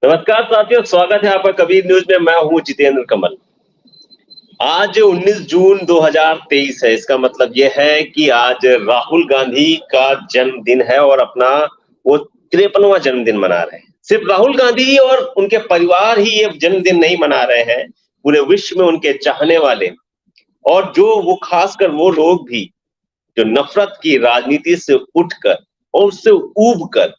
नमस्कार साथियों, स्वागत है आपका कबीर न्यूज में। मैं हूं जितेंद्र कमल। आज 19 जून 2023 है। इसका मतलब यह है कि आज राहुल गांधी का जन्मदिन है और अपना वो 53वां जन्मदिन मना रहे हैं। सिर्फ राहुल गांधी ही और उनके परिवार ही ये जन्मदिन नहीं मना रहे हैं, पूरे विश्व में उनके चाहने वाले और जो वो खासकर वो लोग भी जो नफरत की राजनीति से उठकर और उससे ऊब कर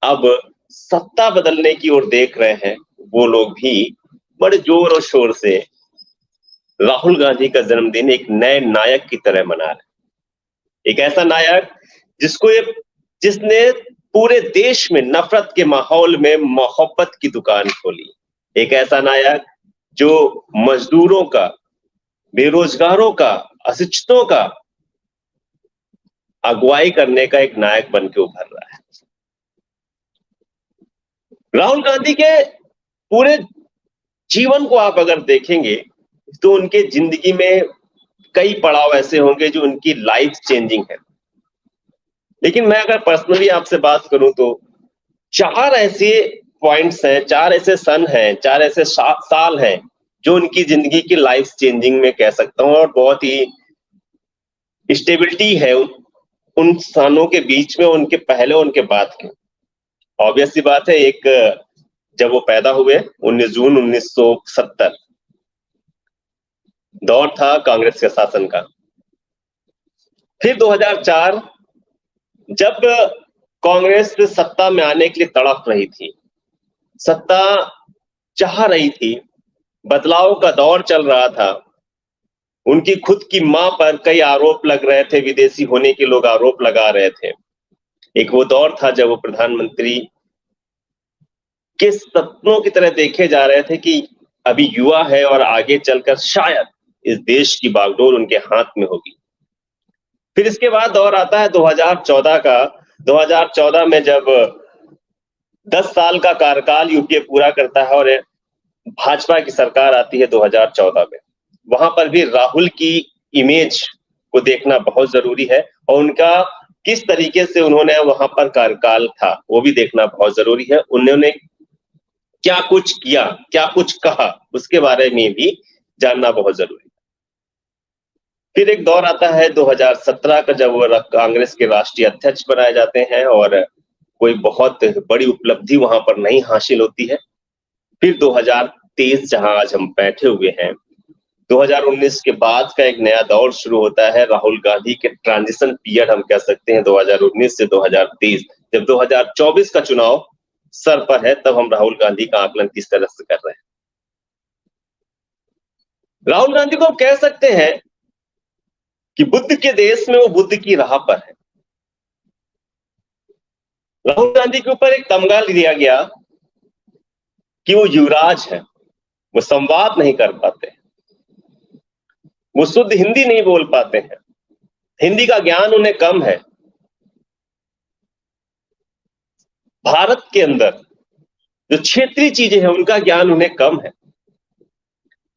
अब सत्ता बदलने की ओर देख रहे हैं, वो लोग भी बड़े जोर और शोर से राहुल गांधी का जन्मदिन एक नए नायक की तरह मना रहे हैं। एक ऐसा नायक जिसको ये जिसने पूरे देश में नफरत के माहौल में मोहब्बत की दुकान खोली। एक ऐसा नायक जो मजदूरों का, बेरोजगारों का, अशिक्षितों का अगुवाई करने का एक नायक बन के उभर रहा है। राहुल गांधी के पूरे जीवन को आप अगर देखेंगे तो उनके जिंदगी में कई पड़ाव ऐसे होंगे जो उनकी लाइफ चेंजिंग है। लेकिन मैं अगर पर्सनली आपसे बात करूं तो चार ऐसे पॉइंट्स हैं, चार ऐसे सन हैं, चार ऐसे साल हैं जो उनकी जिंदगी की लाइफ चेंजिंग में कह सकता हूं, और बहुत ही स्टेबिलिटी है उन सालों के बीच में, उनके पहले उनके बाद के। ऑब्वियस सी बात है, एक जब वो पैदा हुए 19 जून 1970, दौर था कांग्रेस के शासन का। फिर 2004 जब कांग्रेस सत्ता में आने के लिए तड़प रही थी, सत्ता चाह रही थी, बदलाव का दौर चल रहा था। उनकी खुद की मां पर कई आरोप लग रहे थे, विदेशी होने के लोग आरोप लगा रहे थे। एक वो दौर था जब वो प्रधानमंत्री के सपनों की तरह देखे जा रहे थे कि अभी युवा है और आगे चलकर शायद इस देश की बागडोर उनके हाथ में होगी। फिर इसके बाद दौर आता है 2014 का। 2014 में जब 10 साल का कार्यकाल यूपीए पूरा करता है और भाजपा की सरकार आती है 2014 में, वहां पर भी राहुल की इमेज को देखना बहुत जरूरी है और उनका किस तरीके से उन्होंने वहां पर कार्यकाल था वो भी देखना बहुत जरूरी है। उन्होंने क्या कुछ किया, क्या कुछ कहा, उसके बारे में भी जानना बहुत जरूरी है। फिर एक दौर आता है 2017 का जब वो कांग्रेस के राष्ट्रीय अध्यक्ष बनाए जाते हैं और कोई बहुत बड़ी उपलब्धि वहां पर नहीं हासिल होती है। फिर 2023 जहां आज हम बैठे हुए हैं, 2019 के बाद का एक नया दौर शुरू होता है, राहुल गांधी के ट्रांजिशन पीरियड हम कह सकते हैं 2019 से 2023। जब 2024 का चुनाव सर पर है तब हम राहुल गांधी का आकलन किस तरह से कर रहे हैं। राहुल गांधी को हम कह सकते हैं कि बुद्ध के देश में वो बुद्ध की राह पर है। राहुल गांधी के ऊपर एक तमगा दिया गया कि वो युवराज है, वो संवाद नहीं कर पाते, वो शुद्ध हिंदी नहीं बोल पाते हैं, हिंदी का ज्ञान उन्हें कम है। भारत के अंदर जो क्षेत्रीय चीजें हैं उनका ज्ञान उन्हें कम है।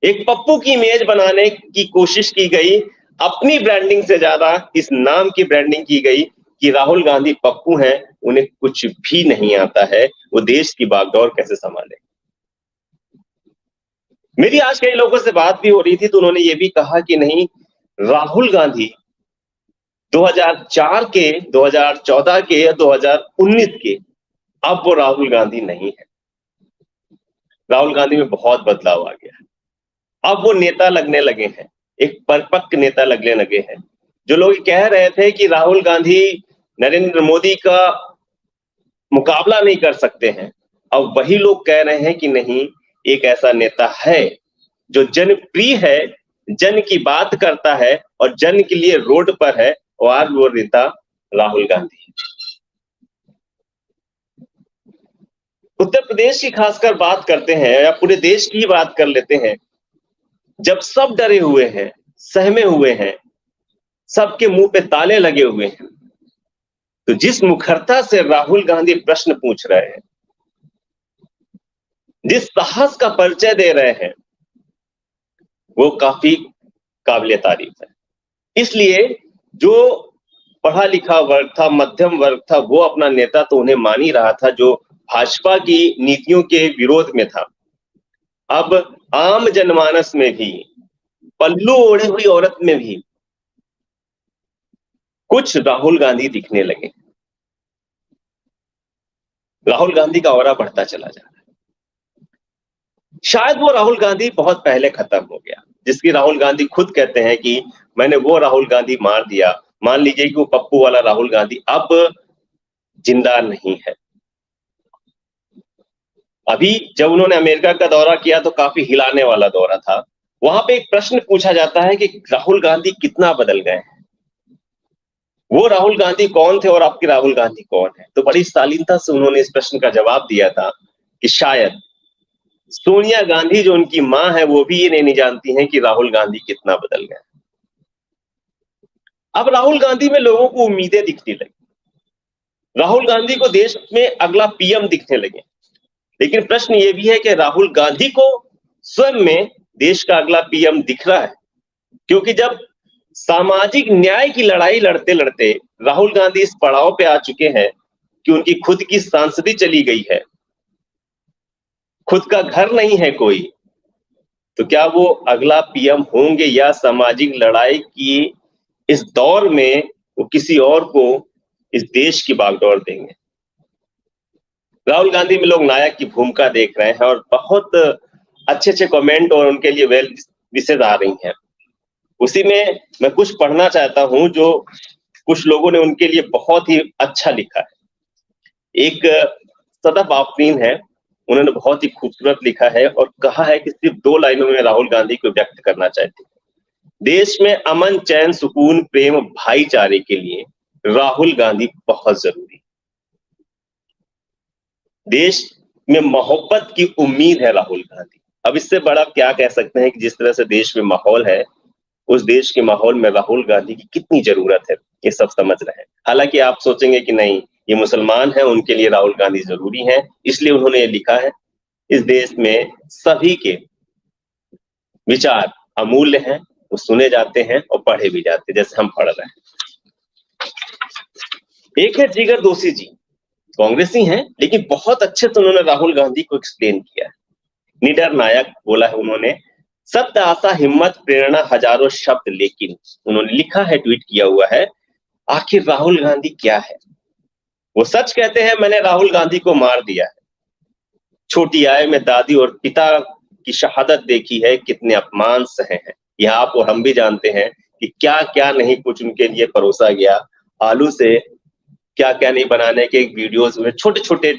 एक पप्पू की इमेज बनाने की कोशिश की गई, अपनी ब्रांडिंग से ज्यादा इस नाम की ब्रांडिंग की गई कि राहुल गांधी पप्पू हैं, उन्हें कुछ भी नहीं आता है, वो देश की बागडोर कैसे संभाले। मेरी आज कई लोगों से बात भी हो रही थी तो उन्होंने ये भी कहा कि नहीं, राहुल गांधी 2004 के, 2014 के या 2019 के, अब वो राहुल गांधी नहीं है। राहुल गांधी में बहुत बदलाव आ गया है। अब वो नेता लगने लगे हैं, एक परिपक्व नेता लगने लगे हैं। जो लोग कह रहे थे कि राहुल गांधी नरेंद्र मोदी का मुकाबला नहीं कर सकते हैं, अब वही लोग कह रहे हैं कि नहीं, एक ऐसा नेता है जो जनप्रिय है, जन की बात करता है और जन के लिए रोड पर है, और आज वो नेता राहुल गांधी है। उत्तर प्रदेश की खासकर बात करते हैं या पूरे देश की बात कर लेते हैं। जब सब डरे हुए हैं, सहमे हुए हैं, सबके मुंह पे ताले लगे हुए हैं, तो जिस मुखरता से राहुल गांधी प्रश्न पूछ रहे हैं, जिस साहस का परिचय दे रहे हैं, वो काफी काबिले तारीफ है। इसलिए जो पढ़ा लिखा वर्ग था, मध्यम वर्ग था, वो अपना नेता तो उन्हें मान ही रहा था, जो भाजपा की नीतियों के विरोध में था, अब आम जनमानस में भी, पल्लू ओढ़ी हुई औरत में भी कुछ राहुल गांधी दिखने लगे। राहुल गांधी का ऑरा बढ़ता चला जा रहा है। शायद वो राहुल गांधी बहुत पहले खत्म हो गया, जिसकी राहुल गांधी खुद कहते हैं कि मैंने वो राहुल गांधी मार दिया। मान लीजिए कि वो पप्पू वाला राहुल गांधी अब जिंदा नहीं है। अभी जब उन्होंने अमेरिका का दौरा किया तो काफी हिलाने वाला दौरा था। वहां पे एक प्रश्न पूछा जाता है कि राहुल गांधी कितना बदल गए हैं, वो राहुल गांधी कौन थे और आपके राहुल गांधी कौन है? तो बड़ी शालीनता से उन्होंने इस प्रश्न का जवाब दिया था कि शायद सोनिया गांधी जो उनकी मां है वो भी ये नहीं जानती हैं कि राहुल गांधी कितना बदल गए। अब राहुल गांधी में लोगों को उम्मीदें दिखने लगी, राहुल गांधी को देश में अगला पीएम दिखने लगे। लेकिन प्रश्न ये भी है कि राहुल गांधी को स्वयं में देश का अगला पीएम दिख रहा है, क्योंकि जब सामाजिक न्याय की लड़ाई लड़ते लड़ते राहुल गांधी इस पड़ाव पे आ चुके हैं कि उनकी खुद की सांसदी चली गई है, खुद का घर नहीं है कोई, तो क्या वो अगला पीएम होंगे या सामाजिक लड़ाई की इस दौर में वो किसी और को इस देश की बागडोर देंगे? राहुल गांधी में लोग नायक की भूमिका देख रहे हैं और बहुत अच्छे अच्छे कमेंट और उनके लिए वेल विशेष आ रही हैं। उसी में मैं कुछ पढ़ना चाहता हूं जो कुछ लोगों ने उनके लिए बहुत ही अच्छा लिखा है। एक सदफ आफरीन है, उन्होंने बहुत ही खूबसूरत लिखा है और कहा है कि सिर्फ 2 लाइनों में राहुल गांधी को व्यक्त करना चाहते हैं। देश में अमन, चैन, सुकून, प्रेम, भाईचारे के लिए राहुल गांधी बहुत जरूरी। देश में मोहब्बत की उम्मीद है राहुल गांधी। अब इससे बड़ा क्या कह सकते हैं कि जिस तरह से देश में माहौल है, उस देश के माहौल में राहुल गांधी की कितनी जरूरत है, ये सब समझ रहे हैं। हालांकि आप सोचेंगे कि नहीं, ये मुसलमान हैं, उनके लिए राहुल गांधी जरूरी है, इसलिए उन्होंने ये लिखा है। इस देश में सभी के विचार अमूल्य हैं, वो सुने जाते हैं और पढ़े भी जाते हैं, जैसे हम पढ़ रहे हैं। एक है जिगर दोषी जी, कांग्रेसी हैं, लेकिन बहुत अच्छे से उन्होंने राहुल गांधी को एक्सप्लेन किया है। निडर नायक बोला है उन्होंने, सत्य, आशा, हिम्मत, प्रेरणा, हजारों शब्द, लेकिन उन्होंने लिखा है, ट्वीट किया हुआ है, आखिर राहुल गांधी क्या है? वो सच कहते हैं, मैंने राहुल गांधी को मार दिया है। छोटी आय में दादी और पिता की शहादत देखी है, कितने अपमान सहे हैं। यह आप और हम भी जानते हैं कि क्या क्या नहीं कुछ उनके लिए परोसा गया। आलू से क्या क्या नहीं बनाने के वीडियोस में, छोटे छोटे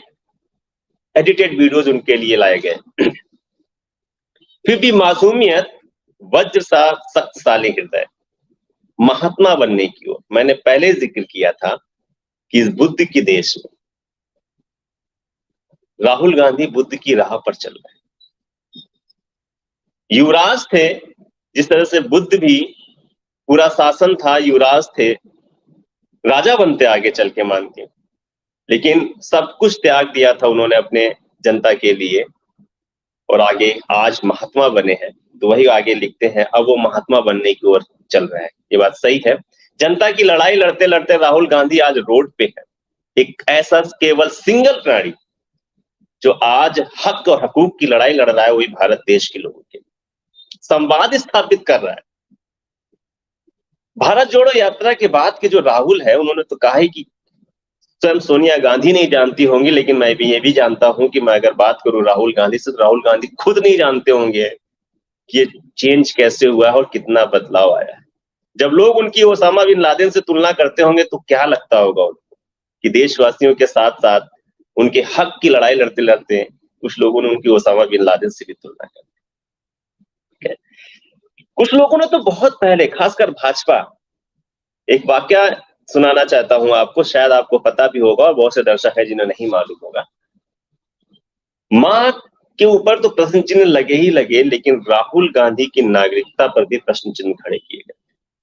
एडिटेड वीडियोस उनके लिए लाए गए। फिर भी मासूमियत, वज्र सा शक्तिशाली हृदय, महात्मा बनने की ओर। मैंने पहले जिक्र किया था कि इस बुद्ध की देश में राहुल गांधी बुद्ध की राह पर चल रहे हैं। युवराज थे, जिस तरह से बुद्ध भी पूरा शासन था, युवराज थे, राजा बनते आगे चल के मान के, लेकिन सब कुछ त्याग दिया था उन्होंने अपने जनता के लिए और आगे आज महात्मा बने हैं। तो वही आगे लिखते हैं, अब वो महात्मा बनने की ओर चल रहे हैं। ये बात सही है। जनता की लड़ाई लड़ते लड़ते राहुल गांधी आज रोड पे है। एक ऐसा केवल सिंगल प्राणी जो आज हक और हकूक की लड़ाई लड़ रहा है, वही भारत देश के लोगों के संवाद स्थापित कर रहा है। भारत जोड़ो यात्रा के बाद के जो राहुल है, उन्होंने तो कहा है कि स्वयं सोनिया गांधी नहीं जानती होंगी, लेकिन मैं भी ये भी जानता हूं कि मैं अगर बात करूं राहुल गांधी से, तो राहुल गांधी खुद नहीं जानते होंगे कि ये चेंज कैसे हुआ है और कितना बदलाव आया है। जब लोग उनकी ओसामा बिन लादेन से तुलना करते होंगे तो क्या लगता होगा उनको कि देशवासियों के साथ साथ उनके हक की लड़ाई लड़ते लड़ते कुछ लोगों ने उनकी ओसामा बिन लादेन से भी तुलना कर। कुछ लोगों ने तो बहुत पहले, खासकर भाजपा, एक वाक्य सुनाना चाहता हूं आपको, शायद आपको पता भी होगा और बहुत से दर्शक हैं जिन्हें नहीं मालूम होगा। मां के ऊपर तो प्रश्न चिन्ह लगे ही लगे, लेकिन राहुल गांधी की नागरिकता पर भी प्रश्न चिन्ह खड़े किए गए।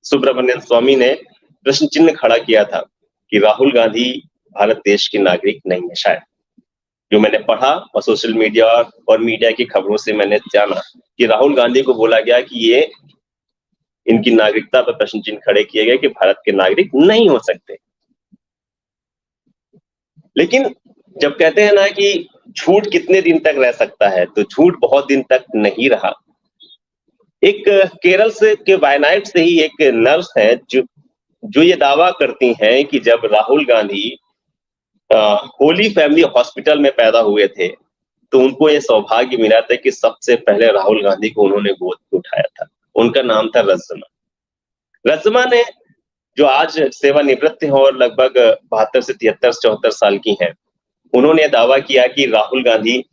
सुब्रमण्यम स्वामी ने प्रश्न चिन्ह खड़ा किया था कि राहुल गांधी भारत देश के नागरिक नहीं है। शायद जो मैंने पढ़ा और सोशल मीडिया और मीडिया की खबरों से मैंने जाना कि राहुल गांधी को बोला गया कि ये इनकी नागरिकता पर प्रश्न चिन्ह खड़े किए गए कि भारत के नागरिक नहीं हो सकते। लेकिन जब कहते हैं ना कि झूठ कितने दिन तक रह सकता है, तो झूठ बहुत दिन तक नहीं रहा। एक केरल से के वायनाड से ही एक नर्स है जो जो ये दावा करती हैं कि जब राहुल गांधी अ, होली फैमिली हॉस्पिटल में पैदा हुए थे, तो उनको ये सौभाग्य मिला था कि सबसे पहले राहुल गांधी को उन्होंने गोद में उठाया था। उनका नाम था रज़्ज़मा। रज़्ज़मा ने जो आज सेवानिवृत्त हैं और लगभग 72 से 73 74 साल की हैं, उन्होंने दावा किया कि राहुल गांधी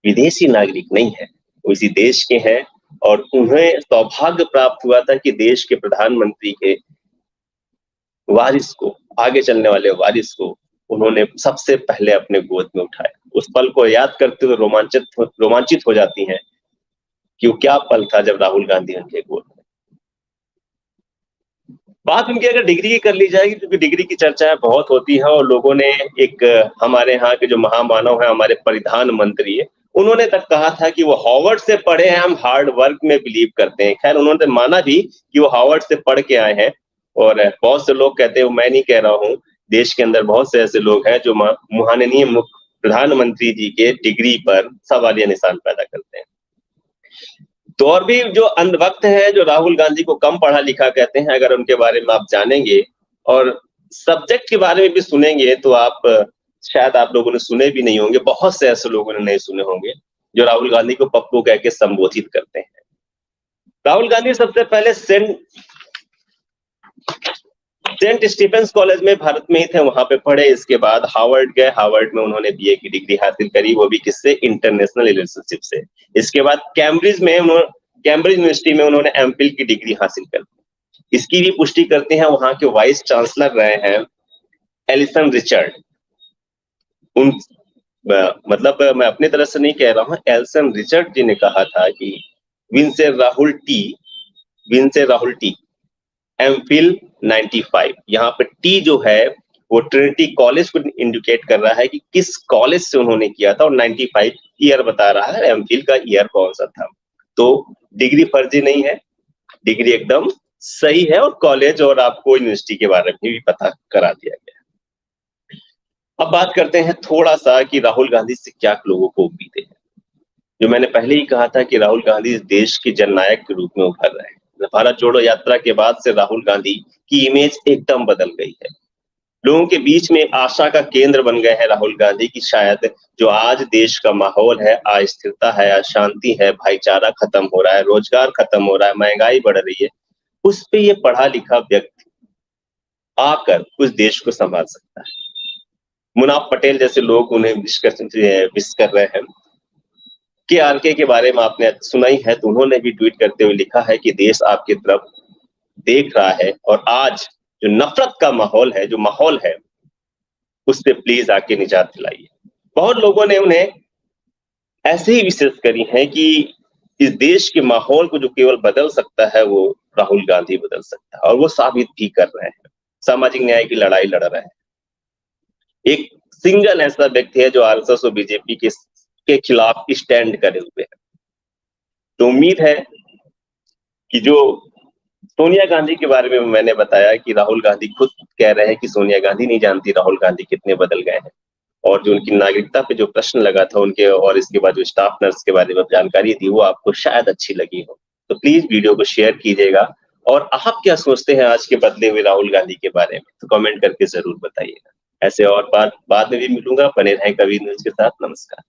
विदेशी नागरिक नहीं है, वो इसी देश के हैं और उन्हें सौभाग्य प्राप्त हुआ था कि देश के प्रधानमंत्री के वारिस को, आगे चलने वाले वारिस को उन्होंने सबसे पहले अपने गोद में उठाया। उस पल को याद करते हुए रोमांचित हो जाती हैं कि वो क्या पल था जब राहुल गांधी उनके गोद में। बात उनकी अगर डिग्री की कर ली जाएगी, क्योंकि डिग्री की चर्चाएँ बहुत होती हैं और लोगों ने एक हमारे यहाँ के जो महामानव हैं, हमारे परिधान मंत्री, उन्होंने तक कहा था कि वो हार्वर्ड से पढ़े हैं, हम हार्ड वर्क में बिलीव करते हैं। खैर उन्होंने माना भी कि वो हार्वर्ड से पढ़ के आए हैं और बहुत से लोग कहते हैं, मैं नहीं कह रहा हूँ, देश के अंदर बहुत से ऐसे लोग हैं जो माननीय प्रधानमंत्री जी के डिग्री पर सवालिया निशान पैदा करते हैं। तो और भी जो अंधभक्त हैं, जो राहुल गांधी को कम पढ़ा लिखा कहते हैं, अगर उनके बारे में आप जानेंगे और सब्जेक्ट के बारे में भी सुनेंगे, तो आप शायद आप लोगों ने सुने भी नहीं होंगे, बहुत से ऐसे लोगों ने नहीं सुने होंगे, जो राहुल गांधी को पप्पू कह के संबोधित करते हैं। राहुल गांधी सबसे पहले सेंट स्टीफेंस कॉलेज में भारत में ही थे, वहां पे पढ़े। इसके बाद हार्वर्ड गए, हार्वर्ड में उन्होंने बीए की डिग्री हासिल करी, वो भी किससे? इंटरनेशनल रिलेशनशिप से। इसके बाद कैम्ब्रिज यूनिवर्सिटी में उन्होंने एमफिल की डिग्री हासिल कर। इसकी भी पुष्टि करते हैं वहां के वाइस चांसलर रहे हैं एलिसन रिचर्ड। उन मतलब मैं अपनी तरफ से नहीं कह रहा हूँ, एलिसन रिचर्ड जी ने कहा था कि विन से राहुल टी एमफिल 95, यहाँ पे टी जो है वो ट्रिनिटी कॉलेज को इंडिकेट कर रहा है कि किस कॉलेज से उन्होंने किया था, और 95 ईयर बता रहा है एमफिल का ईयर कौन सा था। तो डिग्री फर्जी नहीं है, डिग्री एकदम सही है, और कॉलेज और आपको यूनिवर्सिटी के बारे में भी पता करा दिया गया। अब बात करते हैं थोड़ा सा कि राहुल गांधी से क्या लोगों को उम्मीदें हैं। जो मैंने पहले ही कहा था कि राहुल गांधी इस देश के जननायक के रूप में उभर रहे हैं। भारत जोड़ो यात्रा के बाद से राहुल गांधी की इमेज एकदम बदल गई है। लोगों के बीच में आशा का केंद्र बन गए हैं राहुल गांधी की। शायद जो आज देश का माहौल है, अस्थिरता है, अशांति है, भाईचारा खत्म हो रहा है, रोजगार खत्म हो रहा है, महंगाई बढ़ रही है, उस पे ये पढ़ा लिखा व्यक्ति आकर उस देश को संभाल सकता है। मुनाफ पटेल जैसे लोग उन्हें विश कर रहे हैं। के बारे में आपने सुना ही है, तो उन्होंने भी ट्वीट करते हुए लिखा है कि देश आपकी तरफ देख रहा है और आज जो नफरत का माहौल है, उससे प्लीज आके निजात दिलाइए। बहुत लोगों ने उन्हें ऐसे ही विशेष करी है कि इस देश के माहौल को जो केवल बदल सकता है वो राहुल गांधी बदल सकता है, और वो साबित भी कर रहे हैं। सामाजिक न्याय की लड़ाई लड़ रहे हैं। एक सिंगल ऐसा व्यक्ति है जो आरएसएस और बीजेपी के खिलाफ स्टैंड करे हुए है। तो उम्मीद है कि जो सोनिया गांधी के बारे में मैंने बताया कि राहुल गांधी खुद कह रहे हैं कि सोनिया गांधी नहीं जानती राहुल गांधी कितने बदल गए हैं, और जो उनकी नागरिकता पे जो प्रश्न लगा था उनके, और इसके बाद जो स्टाफ नर्स के बारे में जानकारी दी, वो आपको शायद अच्छी लगी हो, तो प्लीज वीडियो को शेयर कीजिएगा। और आप क्या सोचते हैं आज के बदले हुए राहुल गांधी के बारे में, तो कमेंट करके जरूर बताइएगा। ऐसे और बाद में भी मिलूंगा। बने रहें कबीर न्यूज के साथ। नमस्कार।